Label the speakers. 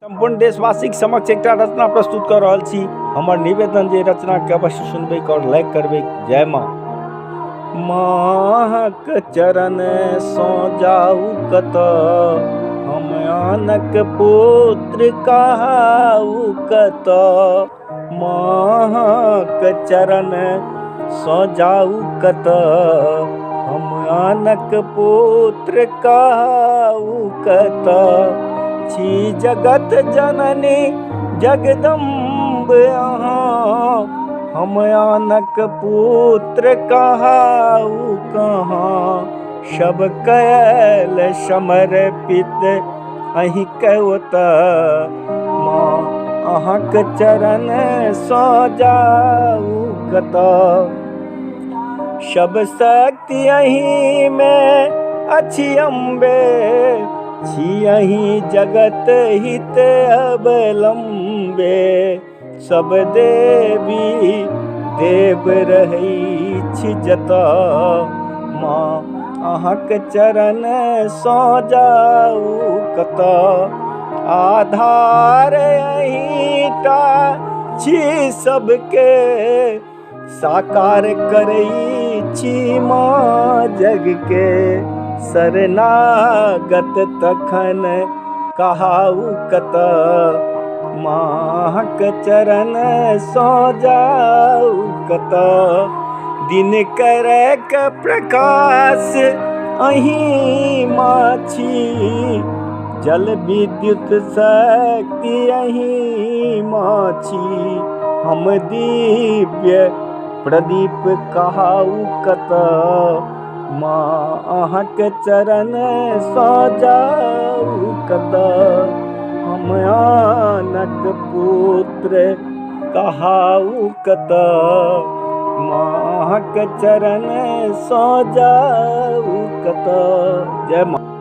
Speaker 1: संपूर्ण देशवासी के समक्ष एक रचना प्रस्तुत कर रहल छी। हमर निवेदन जे रचना के अवश्य सुनबे और लाइक करबे। जय माँ। माँक चरण सो जाऊ कत, हम आनक पुत्र कहाऊ कत। माँक चरण सो जाऊ कत, हम आनक पुत्र कहाऊ कत। छी जगत जननी जगदम्ब अहाँ, हम आनक पुत्र कहाऊ कहाँ। सब कैल समर्पित अहि कौत, माँ अहाँक चरण सो जाऊ कत। सब शक्ति अहि में अछि अम्बे, छी अहि जगत हित अवलंबे। सब देवी देव रहै छी जतऽ, माँ अहाँक चरण सो जाऊ कतऽ। आधार अहिटा छी सबके, साकार करै छी माँ जग के। शरणागत तखन कहाऊ कत, माँक चरण सो जाऊ कत। दिनकरक प्रकाश अहि माँ छी, जल विद्युत शक्ति अहि माँ छी। हम दिव्य प्रदीप कहाऊ कत, माँ अहाँक चरण सो जाऊ कत। हम आनक पुत्र कहाऊ कत, माँ अहाँक चरण सो जाऊ कत। जय माँ।